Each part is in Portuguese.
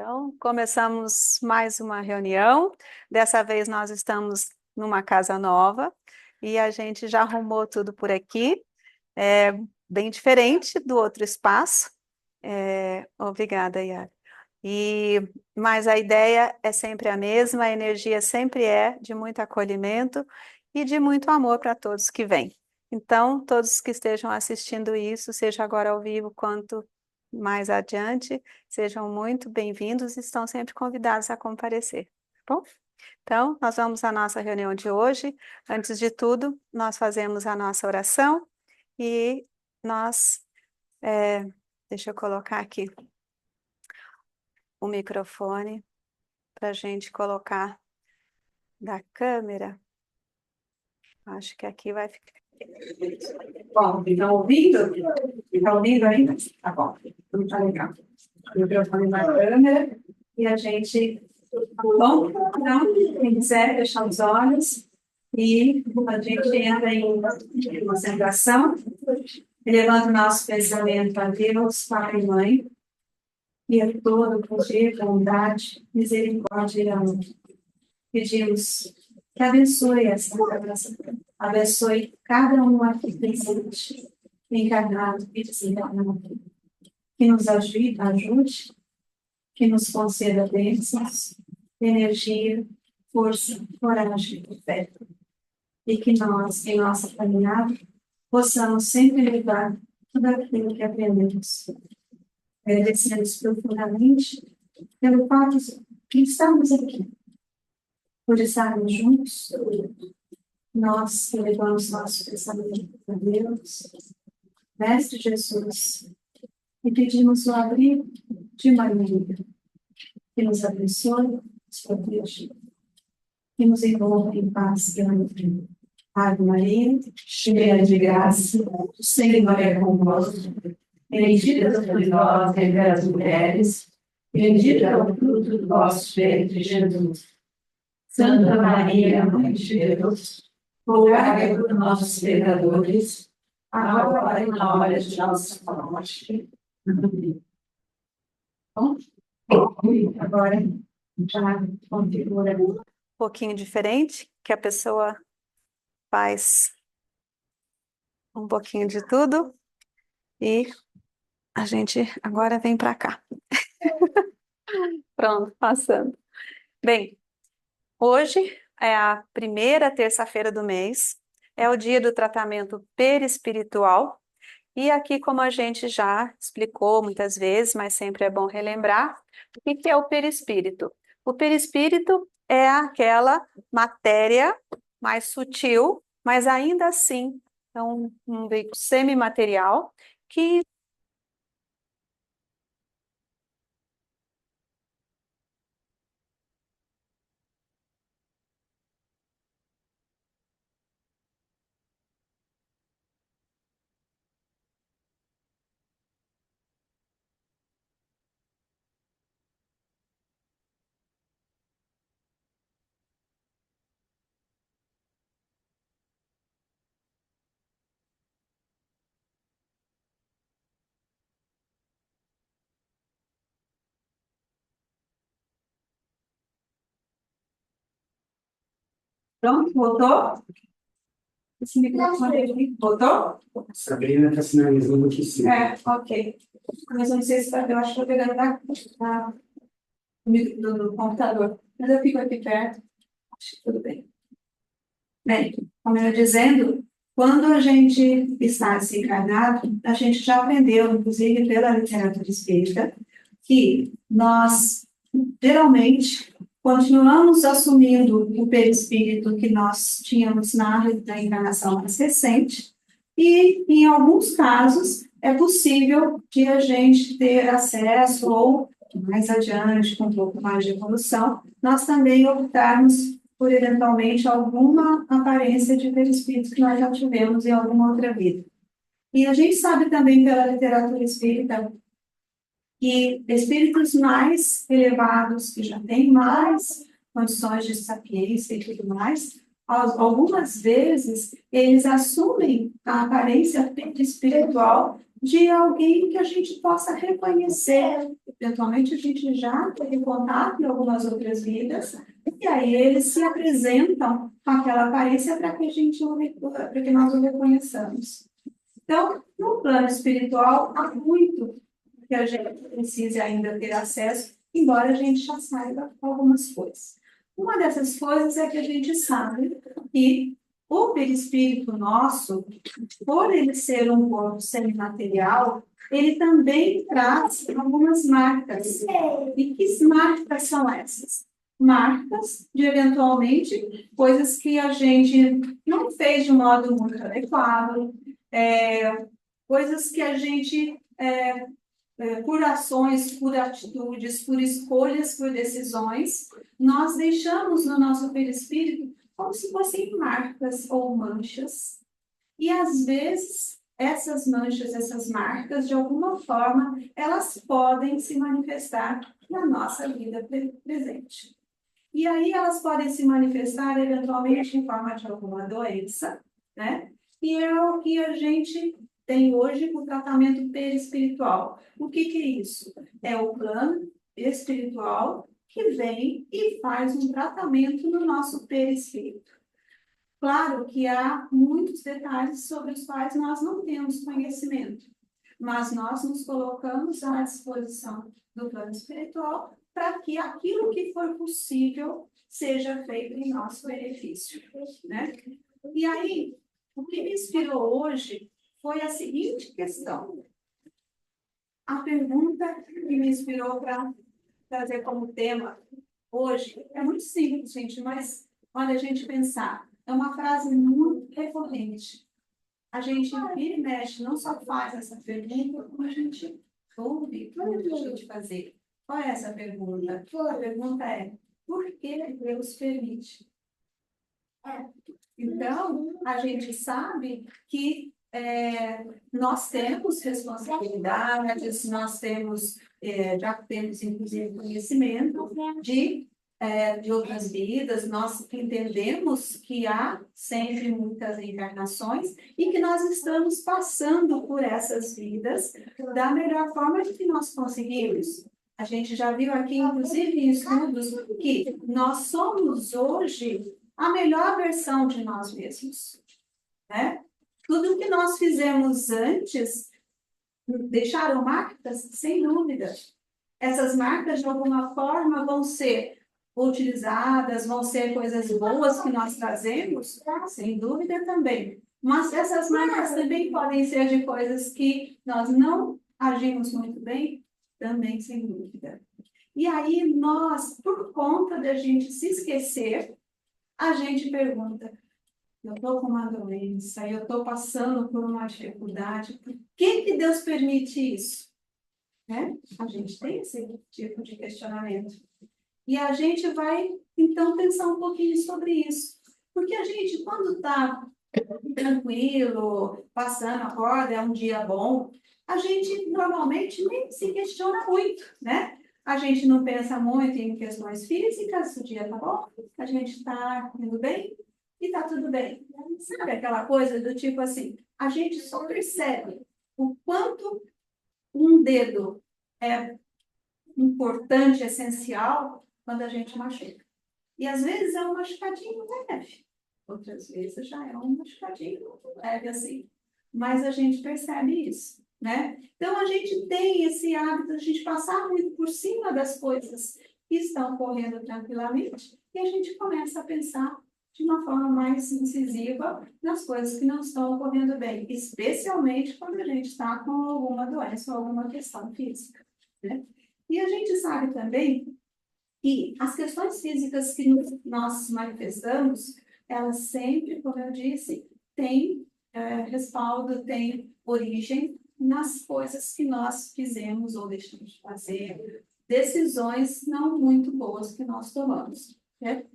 Então, começamos mais uma reunião. Dessa vez nós estamos numa casa nova e a gente já arrumou tudo por aqui. É bem diferente do outro espaço. Obrigada, Yara. Mas a ideia é sempre a mesma, a energia sempre é de muito acolhimento e de muito amor para todos que vêm. Então, todos que estejam assistindo isso, seja agora ao vivo quanto mais adiante, sejam muito bem-vindos e estão sempre convidados a comparecer, tá bom? Então, nós vamos à nossa reunião de hoje. Antes de tudo, nós fazemos a nossa oração e nós, deixa eu colocar aqui o microfone para a gente colocar da câmera. Acho que aqui vai ficar. Bom, estão ouvindo? Estão ouvindo ainda? Tá bom. Então tá legal. O microfone na câmera e a gente. Bom, então, quem quiser fechar os olhos e a gente entra em concentração, elevando o nosso pensamento a Deus, Pai e Mãe, e a todo poder, bondade, misericórdia e amor. Pedimos que abençoe essa gravação, abençoe cada um aqui presente, encarnado e desencarnado, que nos ajude, que nos conceda bênçãos, energia, força, coragem e fé, e que nós, em nossa caminhada, possamos sempre levar tudo aquilo que aprendemos. Agradecemos profundamente pelo fato que estamos aqui, por estarmos juntos. Nós elevamos nosso pensamento a Deus, Mestre Jesus, e pedimos o abrigo de Maria, que nos abençoe, nos proteja, que nos envolva em paz e amor. Ave Maria, cheia de graça, o Senhor é convosco. Bendita sois vós entre as mulheres, bendito é o fruto do vosso ventre, Jesus. Santa Maria, Mãe de Deus, rogai por nós, pecadores, agora e na hora de nossa morte. Amém. Bom, agora já configura Um pouquinho diferente, que a pessoa faz um pouquinho de tudo e a gente agora vem para cá. Pronto, passando. Bem, hoje é a primeira terça-feira do mês, é o dia do tratamento perispiritual. E aqui, como a gente já explicou muitas vezes, mas sempre é bom relembrar, o que é o perispírito? O perispírito é aquela matéria mais sutil, mas ainda assim é um veículo semimaterial que pronto, voltou? Esse microfone aqui, voltou? Sabrina está sinalizando que sim. Ok. Mas não sei se eu acho que estou pegando do computador. Mas eu fico aqui perto. Acho que tudo bem. Bem, como eu ia dizendo, quando a gente está desencarnado, a gente já aprendeu, inclusive pela literatura espírita, que nós, geralmente, continuamos assumindo o perispírito que nós tínhamos na encarnação mais recente, e, em alguns casos, é possível de a gente ter acesso, ou mais adiante, com um pouco mais de evolução, nós também optarmos por, eventualmente, alguma aparência de perispírito que nós já tivemos em alguma outra vida. E a gente sabe também pela literatura espírita que espíritos mais elevados, que já têm mais condições de sapiência e tudo mais, algumas vezes eles assumem a aparência espiritual de alguém que a gente possa reconhecer. Eventualmente, a gente já teve contato em algumas outras vidas, e aí eles se apresentam com aquela aparência para que para que nós o reconheçamos. Então, no plano espiritual, há muito que a gente precise ainda ter acesso, embora a gente já saiba algumas coisas. Uma dessas coisas é que a gente sabe que o perispírito nosso, por ele ser um corpo semimaterial, ele também traz algumas marcas. E que marcas são essas? Marcas de, eventualmente, coisas que a gente não fez de modo muito adequado, coisas que a gente, por ações, por atitudes, por escolhas, por decisões, nós deixamos no nosso perispírito como se fossem marcas ou manchas. E, às vezes, essas manchas, essas marcas, de alguma forma, elas podem se manifestar na nossa vida presente. E aí elas podem se manifestar, eventualmente, em forma de alguma doença, né? E é o que a gente tem hoje o tratamento perispiritual. O que é isso? É o plano espiritual que vem e faz um tratamento no nosso perispírito. Claro que há muitos detalhes sobre os quais nós não temos conhecimento, mas nós nos colocamos à disposição do plano espiritual para que aquilo que for possível seja feito em nosso benefício, né? E aí, o que me inspirou hoje foi a seguinte questão. A pergunta que me inspirou para trazer como tema hoje é muito simples, gente, mas olha a gente pensar. É uma frase muito recorrente. A gente vira e mexe, não só faz essa pergunta, como a gente ouve muita gente fazer. Qual é essa pergunta? A pergunta é, por que Deus permite? Então, a gente sabe que nós temos responsabilidades, nós temos, já temos, inclusive, conhecimento de outras vidas, nós entendemos que há sempre muitas encarnações e que nós estamos passando por essas vidas da melhor forma que nós conseguimos. A gente já viu aqui, inclusive, em estudos, que nós somos hoje a melhor versão de nós mesmos, né? Tudo que nós fizemos antes deixaram marcas, sem dúvida. Essas marcas, de alguma forma, vão ser utilizadas, vão ser coisas boas que nós trazemos, sem dúvida também. Mas essas marcas também podem ser de coisas que nós não agimos muito bem, também sem dúvida. E aí nós, por conta da gente se esquecer, a gente pergunta, eu estou com uma doença, eu estou passando por uma dificuldade, por que Deus permite isso? Né? A gente tem esse tipo de questionamento. E a gente vai, então, pensar um pouquinho sobre isso. Porque a gente, quando está tranquilo, passando a corda, é um dia bom, a gente normalmente nem se questiona muito, né? A gente não pensa muito em questões físicas, o dia está bom, a gente está indo bem e está tudo bem. Sabe aquela coisa do tipo assim, a gente só percebe o quanto um dedo é importante, essencial, quando a gente machuca. E às vezes é um machucadinho leve, outras vezes já é um machucadinho leve assim. Mas a gente percebe isso, né? Então a gente tem esse hábito de a gente passar muito por cima das coisas que estão correndo tranquilamente e a gente começa a pensar de uma forma mais incisiva nas coisas que não estão ocorrendo bem, especialmente quando a gente está com alguma doença ou alguma questão física, né? E a gente sabe também que as questões físicas que nós manifestamos, elas sempre, como eu disse, têm respaldo, têm origem nas coisas que nós fizemos ou deixamos de fazer, decisões não muito boas que nós tomamos, né?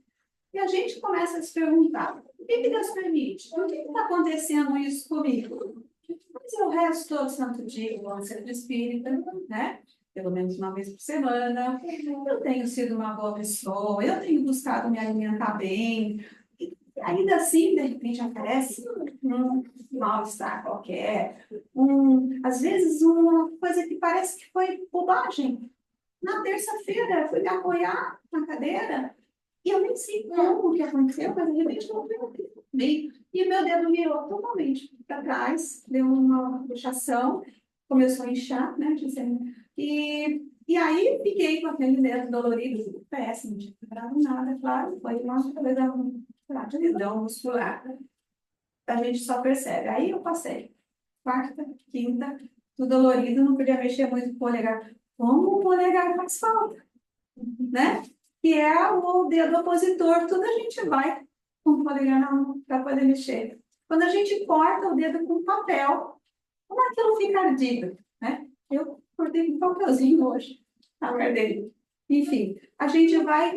E a gente começa a se perguntar, o que Deus permite? Por que está acontecendo isso comigo? Mas eu resto todo santo dia no centro espírita, né? Pelo menos uma vez por semana. Eu tenho sido uma boa pessoa, eu tenho buscado me alimentar bem. E ainda assim, de repente, aparece um mal-estar qualquer, às vezes uma coisa que parece que foi bobagem. Na terça-feira, eu fui me apoiar na cadeira e eu nem sei como que aconteceu, mas de repente eu vi e o meu dedo virou totalmente para trás, deu uma luxação, começou a inchar, né? E aí fiquei com aquele dedo dolorido, péssimo, não tinha quebrado nada, claro, foi uma lesão muscular. A gente só percebe. Aí eu passei quarta, quinta, tudo dolorido, não podia mexer muito com o polegar. Como o polegar faz falta, né? Que é o dedo opositor, tudo a gente vai com o polegar na mão para poder mexer. Quando a gente corta o dedo com papel, como aquilo fica ardido, né? Eu cortei com papelzinho hoje, na verdade. Enfim, a gente vai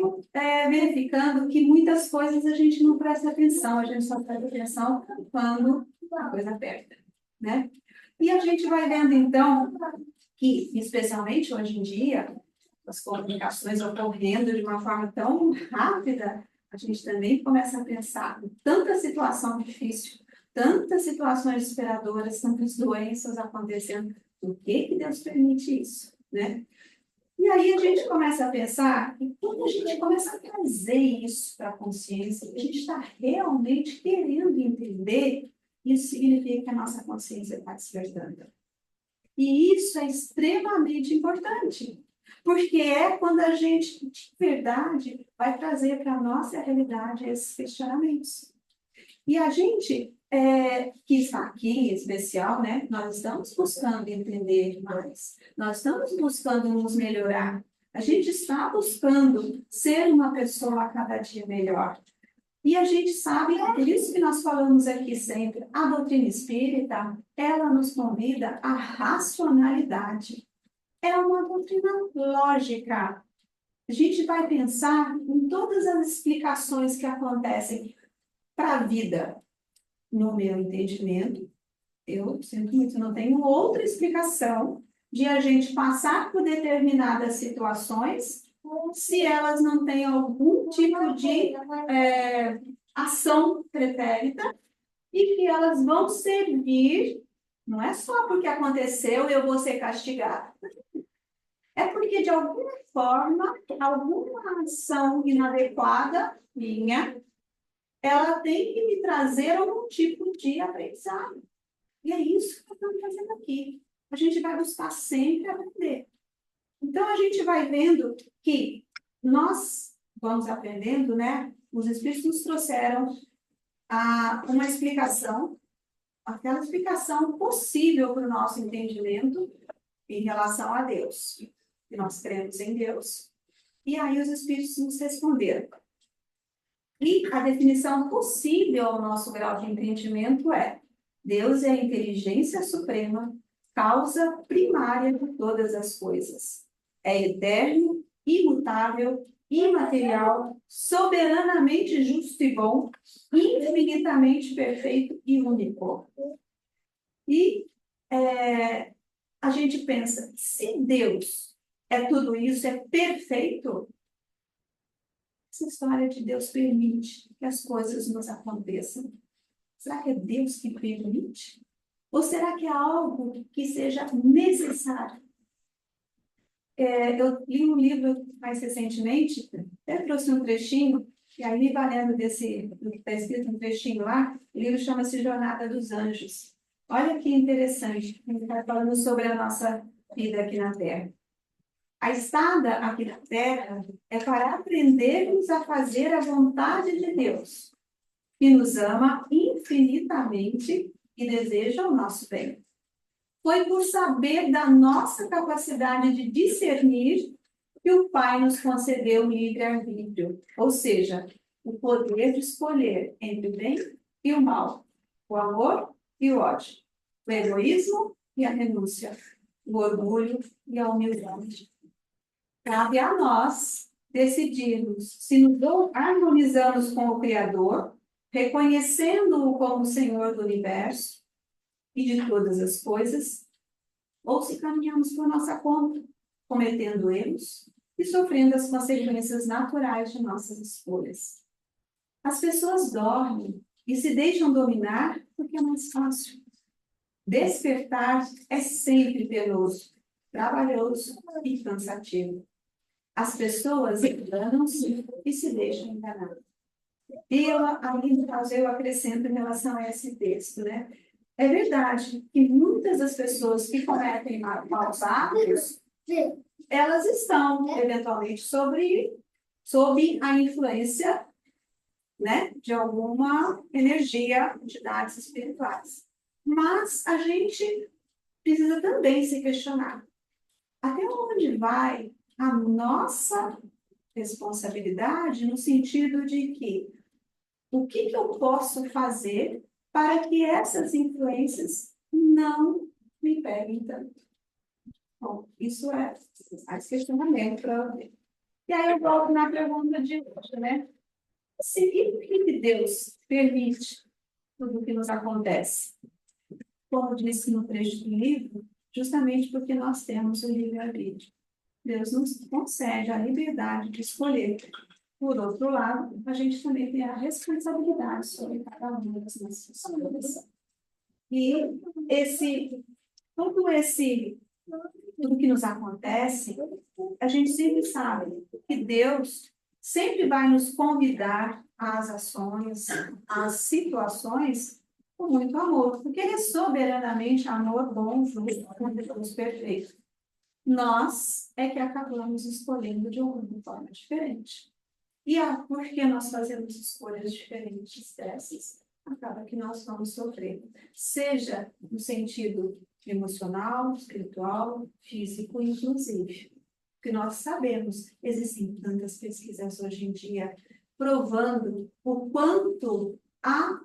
verificando que muitas coisas a gente não presta atenção, a gente só presta atenção quando a coisa aperta, né? E a gente vai vendo, então, que, especialmente hoje em dia, as comunicações ocorrendo de uma forma tão rápida, a gente também começa a pensar em tanta situação difícil, tantas situações desesperadoras, tantas doenças acontecendo. Por que Deus permite isso, né? E aí a gente começa a pensar, e quando a gente começa a trazer isso para a consciência, a gente está realmente querendo entender, isso significa que a nossa consciência está despertando. E isso é extremamente importante, porque é quando a gente, de verdade, vai trazer para a nossa realidade esses questionamentos. E a gente, que está aqui em especial, né, nós estamos buscando entender mais, nós estamos buscando nos melhorar, a gente está buscando ser uma pessoa a cada dia melhor. E a gente sabe, é por isso que nós falamos aqui sempre, a doutrina espírita, ela nos convida à racionalidade. É uma doutrina lógica. A gente vai pensar em todas as explicações que acontecem para a vida. No meu entendimento, eu sinto muito, não tenho outra explicação de a gente passar por determinadas situações se elas não têm algum tipo de ação pretérita e que elas vão servir, não é só porque aconteceu e eu vou ser castigada, é porque de alguma forma, alguma ação inadequada minha, ela tem que me trazer algum tipo de aprendizado. E é isso que nós estamos fazendo aqui. A gente vai buscar sempre aprender. Então, a gente vai vendo que nós vamos aprendendo, né? Os Espíritos nos trouxeram uma explicação, aquela explicação possível para o nosso entendimento em relação a Deus. E nós cremos em Deus. E aí os Espíritos nos responderam. E a definição possível ao nosso grau de entendimento é: Deus é a inteligência suprema, causa primária de todas as coisas. É eterno, imutável, imaterial, soberanamente justo e bom, infinitamente perfeito e único. E a gente pensa, se Deus é tudo isso, é perfeito, essa história de Deus permite que as coisas nos aconteçam. Será que é Deus que permite? Ou será que é algo que seja necessário? Eu li um livro mais recentemente, até trouxe um trechinho, e aí, valendo desse, do que está escrito no trechinho lá, o livro chama-se Jornada dos Anjos. Olha que interessante, ele está falando sobre a nossa vida aqui na Terra. A estada aqui na Terra é para aprendermos a fazer a vontade de Deus, que nos ama infinitamente e deseja o nosso bem. Foi por saber da nossa capacidade de discernir que o Pai nos concedeu o livre-arbítrio, ou seja, o poder de escolher entre o bem e o mal, o amor e o ódio, o egoísmo e a renúncia, o orgulho e a humildade. Cabe a nós decidirmos se nos harmonizamos com o Criador, reconhecendo-o como Senhor do universo e de todas as coisas, ou se caminhamos por nossa conta, cometendo erros e sofrendo as consequências naturais de nossas escolhas. As pessoas dormem e se deixam dominar porque é mais fácil. Despertar é sempre penoso, trabalhoso e cansativo. As pessoas enganam-se e se deixam enganar. E eu acrescento em relação a esse texto, né? É verdade que muitas das pessoas que cometem maus hábitos, elas estão, eventualmente, sob a influência, né, de alguma energia, entidades espirituais. Mas a gente precisa também se questionar até onde vai a nossa responsabilidade, no sentido de que o que eu posso fazer para que essas influências não me peguem tanto. Bom, isso é mais questionamento para ver. E aí eu volto na pergunta de hoje, né? Por que Deus permite tudo o que nos acontece? Como disse no trecho do livro, justamente porque nós temos o livre-arbítrio. Deus nos concede a liberdade de escolher. Por outro lado, a gente também tem a responsabilidade sobre cada uma das nossas escolhas. E tudo que nos acontece, a gente sempre sabe que Deus sempre vai nos convidar às ações, às situações, com muito amor, porque Ele é soberanamente amor, bom, justo, Deus perfeito. Nós é que acabamos escolhendo de uma forma diferente. E porque nós fazemos escolhas diferentes dessas, acaba que nós vamos sofrer, seja no sentido emocional, espiritual, físico, inclusive. Porque nós sabemos, existem tantas pesquisas hoje em dia provando o quanto a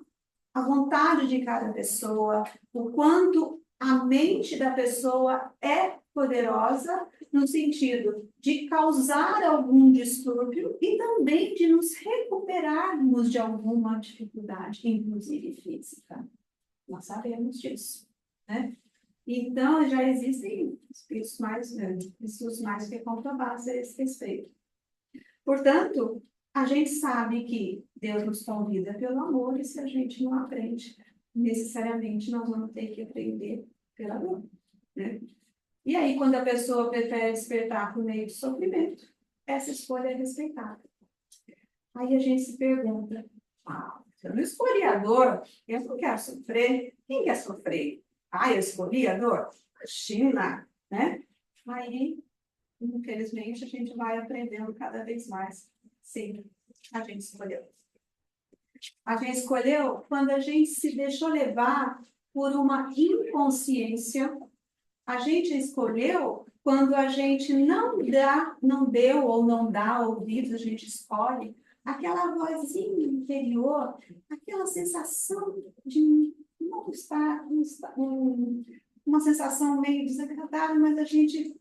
vontade de cada pessoa, o quanto a mente da pessoa é poderosa no sentido de causar algum distúrbio e também de nos recuperarmos de alguma dificuldade, inclusive física. Nós sabemos disso, né? Então, já existem estudos mais que comprovados a esse respeito. Portanto, a gente sabe que Deus nos convida pelo amor, e se a gente não aprende, necessariamente nós vamos ter que aprender pela dor, né? E aí, quando a pessoa prefere despertar por meio de sofrimento, essa escolha é respeitada. Aí a gente se pergunta, se eu não escolhi a dor, eu não quero sofrer, quem quer sofrer? Eu escolhi a dor? Imagina, né? Aí, infelizmente, a gente vai aprendendo cada vez mais. Sim, a gente escolheu. A gente escolheu quando a gente se deixou levar por uma inconsciência. A gente escolheu quando a gente não deu ou não dá ouvidos, a gente escolhe aquela vozinha interior, aquela sensação de não estar uma sensação meio desagradável, mas a gente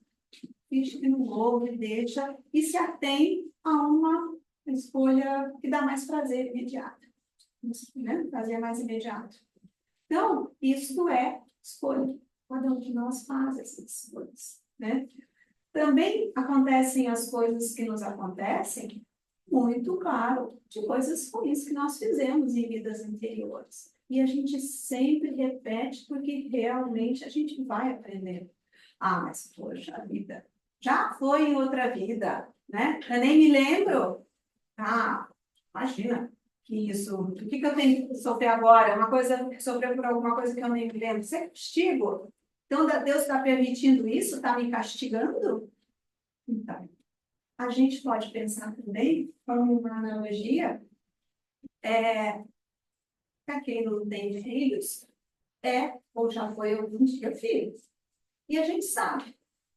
finge que não ouve, deixa e se atém a uma escolha que dá mais prazer imediato, né? Prazer mais imediato. Então, isso é escolha. Cada um de nós faz essas escolhas, né? Também acontecem as coisas que nos acontecem, muito claro, de coisas ruins que nós fizemos em vidas anteriores. E a gente sempre repete porque realmente a gente vai aprender. Mas poxa vida, já foi em outra vida, né? Eu nem me lembro. Imagina que isso, o que eu tenho que sofrer agora? Uma coisa, sofrer por alguma coisa que eu nem me lembro. Isso é castigo. Então, Deus está permitindo isso? Está me castigando? Então, a gente pode pensar também, como uma analogia, para quem não tem filhos, ou já foi algum dia filho. E a gente sabe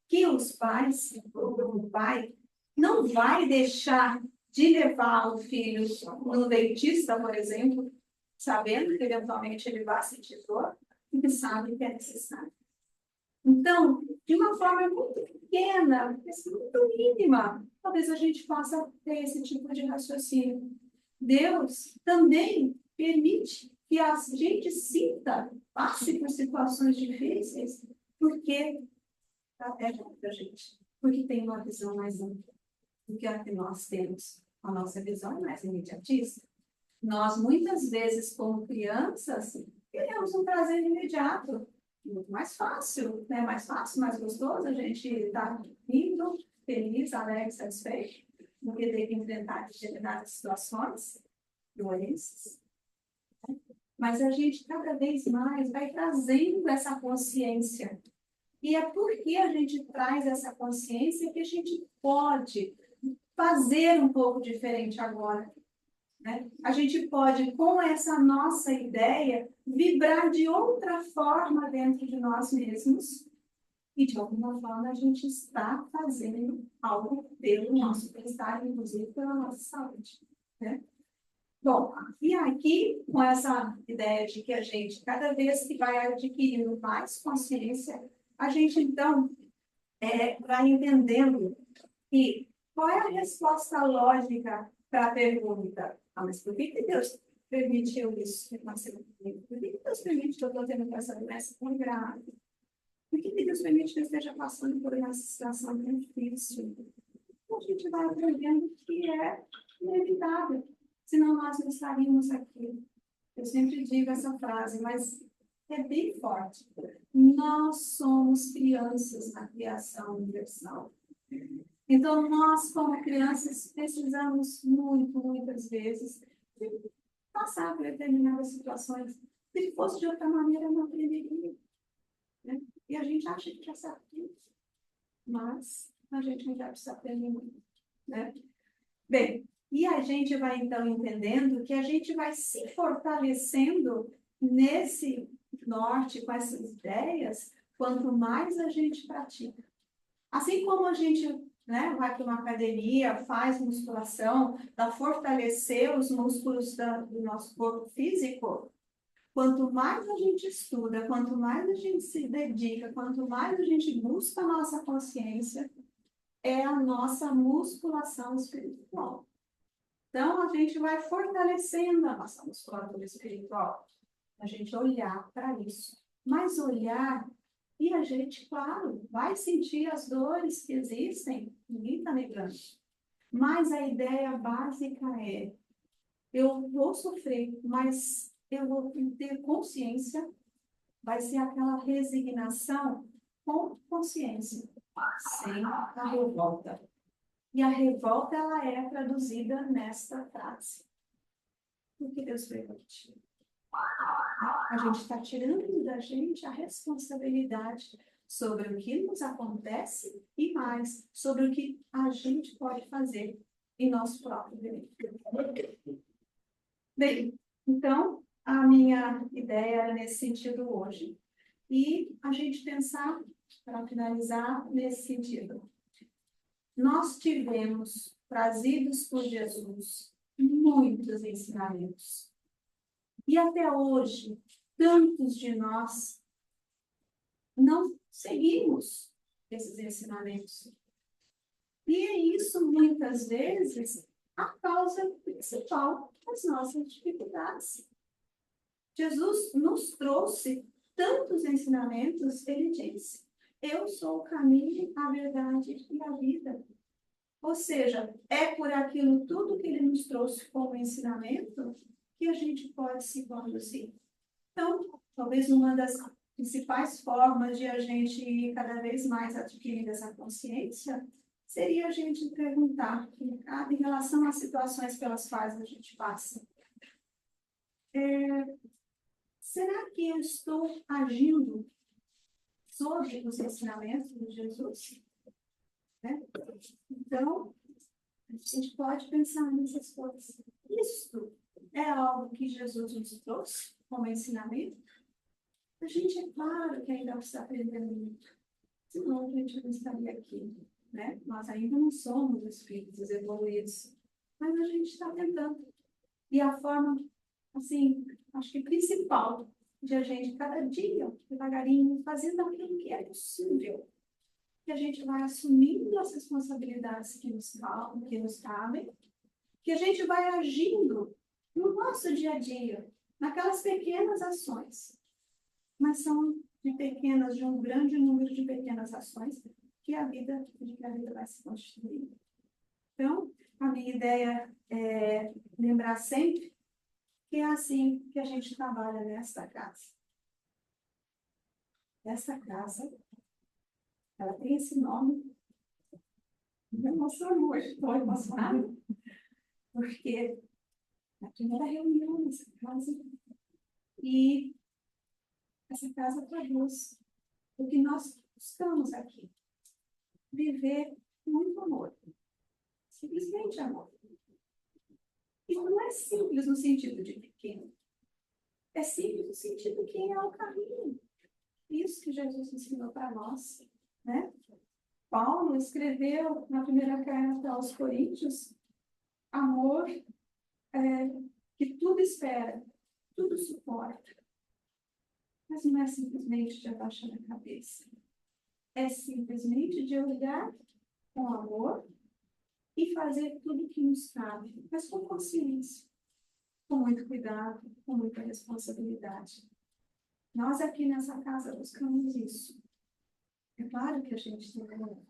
que os pais, o pai, não vai deixar de levar o filho no dentista, por exemplo, sabendo que eventualmente ele vai sentir dor, porque sabe que é necessário. Então, de uma forma muito pequena, muito mínima, talvez a gente possa ter esse tipo de raciocínio. Deus também permite que a gente passe por situações difíceis, porque protege a gente, porque tem uma visão mais ampla do que a que nós temos. A nossa visão é mais imediatista. Nós, muitas vezes, como crianças, queremos um prazer imediato, muito mais fácil, né? Mais fácil, mais gostoso, a gente está rindo, feliz, alegre, satisfeito, do que ter que enfrentar determinadas situações doenças. Mas a gente, cada vez mais, vai trazendo essa consciência. E é porque a gente traz essa consciência que a gente pode fazer um pouco diferente agora. Né? A gente pode, com essa nossa ideia, vibrar de outra forma dentro de nós mesmos e, de alguma forma, a gente está fazendo algo pelo nosso bem-estar, inclusive pela nossa saúde. Né? Bom, e aqui, com essa ideia de que a gente, cada vez que vai adquirindo mais consciência, a gente, então, vai entendendo que qual é a resposta lógica para a pergunta? Ah, mas por que Deus permitiu isso acontecer comigo? Por que Deus permite que eu estou tendo essa doença tão grave? Por que Deus permite que eu esteja passando por uma situação tão difícil? Então, a gente vai aprendendo que é inevitável, senão nós não estaríamos aqui. Eu sempre digo essa frase, mas é bem forte. Nós somos crianças na criação universal. Então, nós, como crianças, precisamos muitas vezes de passar por determinadas situações. Se fosse de outra maneira, não aprenderia. Né? E a gente acha que já sabe tudo, mas a gente ainda precisa aprender muito. Né? Bem, e a gente vai, então, entendendo que a gente vai se fortalecendo nesse norte, com essas ideias, quanto mais a gente pratica. Assim como a gente, né, vai para uma academia, faz musculação, para fortalecer os músculos do nosso corpo físico, quanto mais a gente estuda, quanto mais a gente se dedica, quanto mais a gente busca a nossa consciência, é a nossa musculação espiritual. Então, a gente vai fortalecendo a nossa musculatura espiritual. A gente olhar para isso. Mas olhar, e a gente, claro, vai sentir as dores que existem, ninguém está negando. Mas a ideia básica é, eu vou sofrer, mas eu vou ter consciência, vai ser aquela resignação com consciência, sem a revolta. E a revolta, ela é traduzida nesta frase. O que Deus permite? A gente está tirando da gente a responsabilidade sobre o que nos acontece e mais, sobre o que a gente pode fazer em nosso próprio benefício. Bem, então, a minha ideia era nesse sentido hoje. E a gente pensar, para finalizar, nesse sentido. Nós tivemos, trazidos por Jesus, muitos ensinamentos. E até hoje, tantos de nós não seguimos esses ensinamentos. E é isso, muitas vezes, a causa principal das nossas dificuldades. Jesus nos trouxe tantos ensinamentos, ele disse, eu sou o caminho, a verdade e a vida. Ou seja, é por aquilo tudo que ele nos trouxe como ensinamento que a gente pode se conduzir. Então, talvez uma das principais formas de a gente ir cada vez mais adquirindo essa consciência seria a gente perguntar em relação às situações pelas quais a gente passa. Será que eu estou agindo sobre os ensinamentos de Jesus? Né? Então, a gente pode pensar nessas coisas. Isto é algo que Jesus nos trouxe como ensinamento? A gente, é claro que ainda precisa aprender muito, senão a gente não estaria aqui. Né? Nós ainda não somos espíritos evoluídos, mas a gente está tentando. E a forma, assim, acho que principal de a gente, cada dia, devagarinho, fazendo aquilo que é possível, que a gente vai assumindo as responsabilidades que nos cabem, que a gente vai agindo no nosso dia a dia, naquelas pequenas ações. Mas são de um grande número de pequenas ações que a vida vai se constituir. Então, a minha ideia é lembrar sempre que é assim que a gente trabalha nesta casa. Essa casa, ela tem esse nome. Me emocionou hoje, estou emocionada, porque é a primeira reunião nessa casa, e essa casa produz o que nós buscamos aqui. Viver muito amor. Simplesmente amor. E não é simples no sentido de pequeno. É simples no sentido de quem é o caminho. Isso que Jesus ensinou para nós, né? Paulo escreveu na primeira carta aos Coríntios, amor que tudo espera, tudo suporta. Mas não é simplesmente de abaixar a cabeça. É simplesmente de olhar com amor e fazer tudo o que nos cabe, mas com consciência, com muito cuidado, com muita responsabilidade. Nós aqui nessa casa buscamos isso. É claro que a gente tem amor.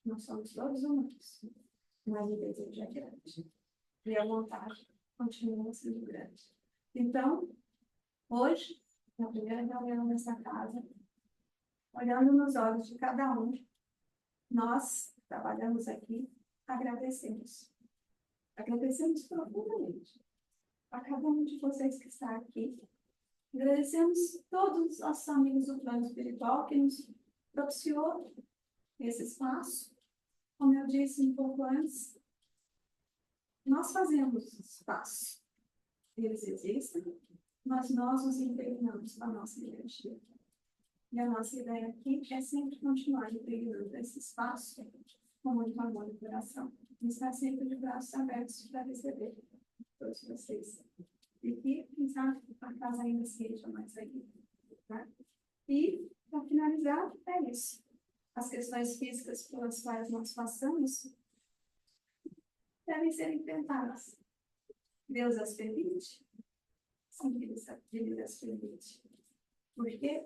Nós somos todos humanos, mas o desejo é grande. E a vontade continua sendo grande. Então, hoje, na primeira reunião dessa casa, olhando nos olhos de cada um, nós trabalhamos aqui, agradecemos. Agradecemos profundamente a cada um de vocês que está aqui. Agradecemos todos os nossos amigos do plano espiritual que nos propiciou esse espaço. Como eu disse um pouco antes, nós fazemos espaço. Eles existem, mas nós nos impregnamos com a nossa energia. E a nossa ideia aqui é sempre continuar impregnando esse espaço com muito amor e coração. E estar sempre de braços abertos para receber todos vocês. E que, quem sabe, a casa ainda seja mais ainda. Tá? E, para finalizar, é isso. As questões físicas pelas quais nós passamos devem ser enfrentadas. Deus as permite? Sim, Ele as permite. Por quê?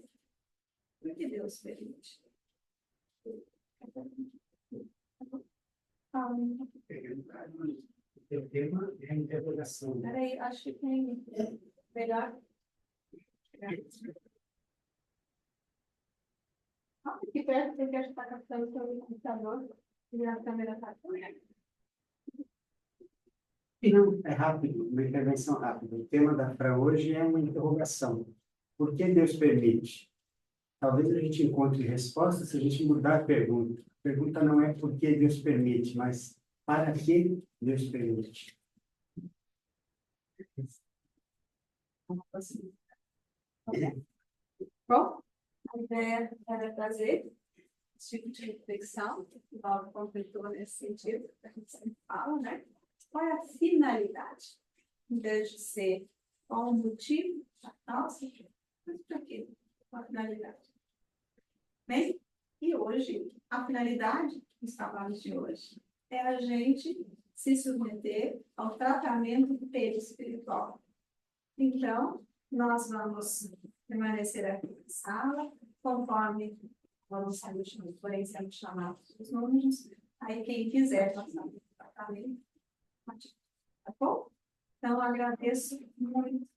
Porque Deus permite. O tema é a interrogação. Peraí, acho que tem melhor. Aqui perto, porque acho que está captando pelo computador e a câmera está aqui. E não, é rápido, uma intervenção rápida. O tema para hoje é uma interrogação. Por que Deus permite? Talvez a gente encontre resposta se a gente mudar a pergunta. A pergunta não é por que Deus permite, mas para que Deus permite. Bom, a ideia era trazer esse tipo de reflexão, que o Paulo completou nesse sentido, que a gente sempre fala, né? Qual é a finalidade? Em vez de ser qual o motivo da causa, mas para quê? Qual a finalidade? Bem, e hoje, a finalidade dos trabalhos de hoje é a gente se submeter ao tratamento perispiritual. Então, nós vamos permanecer aqui na sala, conforme vamos sendo chamados os números. Aí, quem quiser passar o tratamento, tá bom? Então, agradeço muito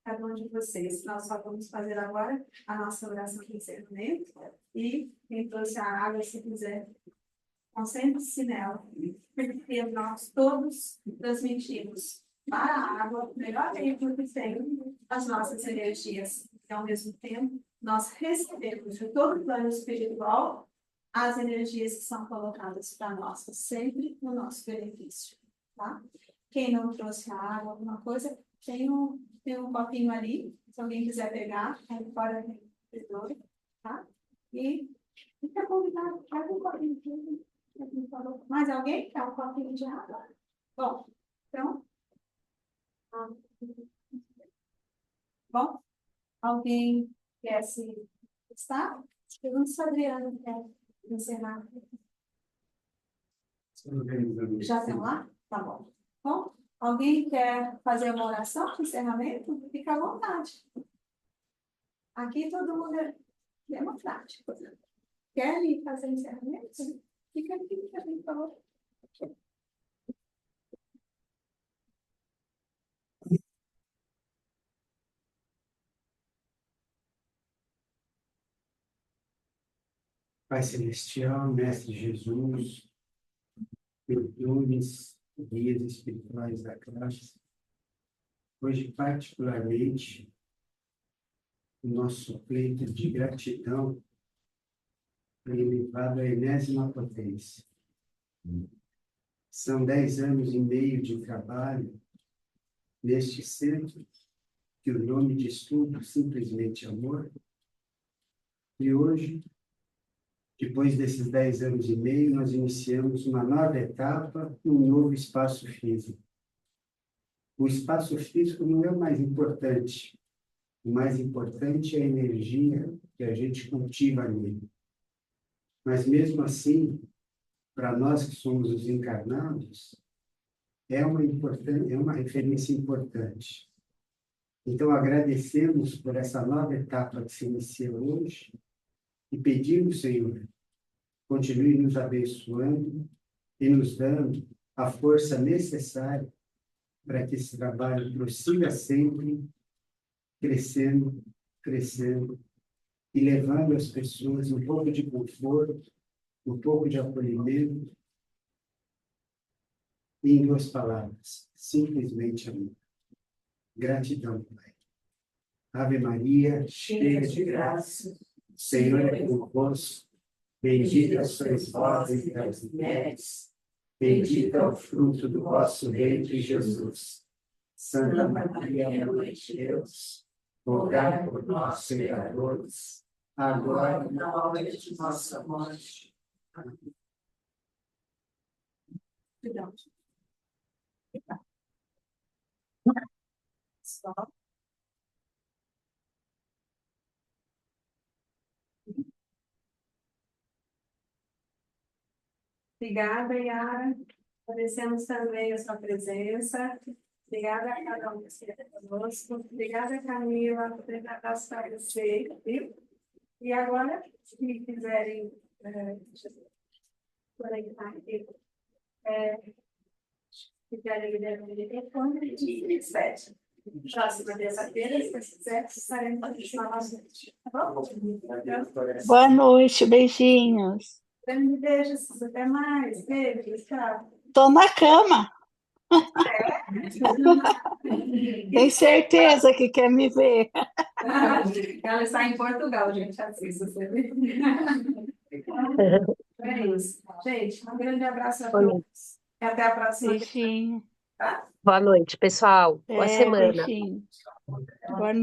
cada um de vocês. Nós só vamos fazer agora a nossa oração de encerramento. E quem trouxe a água, se quiser, concentre-se nela. Porque nós todos transmitimos para a água o melhor tempo que tem as nossas energias. E, ao mesmo tempo, nós recebemos de todo o plano espiritual as energias que são colocadas para nós, sempre no nosso benefício. Tá? Quem não trouxe a água, alguma coisa, tem um copinho ali, se alguém quiser pegar, aí fora do corredor, tá? E fica convidado, pega um copinho de água. Mais alguém quer um copinho de água? Bom, então. Bom, alguém quer se estar? Pergunta se a Adriana quer encerrar. Já estão lá? Tá bom. Bom, alguém quer fazer uma oração de encerramento? Fica à vontade. Aqui todo mundo é democrático. Querem fazer encerramento? Fica aqui que a gente falou. Pai Celestial, Mestre Jesus, perdoe-nos, guias espirituais da classe, hoje particularmente o nosso pleito de gratidão foi elevado à enésima potência. São 10 anos e meio de trabalho neste centro, que o nome de estudo simplesmente amor, e hoje, depois desses 10 anos e meio, nós iniciamos uma nova etapa, um novo espaço físico. O espaço físico não é o mais importante. O mais importante é a energia que a gente cultiva nele. Mas mesmo assim, para nós que somos os encarnados, é uma referência importante. Então, agradecemos por essa nova etapa que se inicia hoje e pedimos, Senhor, continue nos abençoando e nos dando a força necessária para que esse trabalho prossiga sempre crescendo, crescendo e levando às pessoas um pouco de conforto, um pouco de acolhimento e, em duas palavras, simplesmente amor. Gratidão, Pai. Ave Maria, cheia de graça, o Senhor é convosco, bendita sois vós entre as mulheres, bendito é o fruto do vosso ventre, Jesus. Santa Maria, Mãe de Deus, rogai por nós, pecadores, agora e na hora de nossa morte. Amém. Obrigada, Yara. Agradecemos também a sua presença. Obrigada a cada um que esteve conosco. Obrigada, Camila, por ter dado a você, viu? E agora, se quiserem conectar aqui, se quiserem liderar o telefone, de 27. Próxima terça-feira, se quiser, estaremos continuando a noite. Tá bom? Boa noite, beijinhos. Beijos, até mais. Beijos, tchau. Tô na cama, tem certeza que quer me ver. Ela está em Portugal, gente, assista, você vê. É isso. Gente, um grande abraço a Boa noite. todos. E até a próxima. Beijinho. Boa noite, pessoal. Boa semana. Beijinho. Boa noite.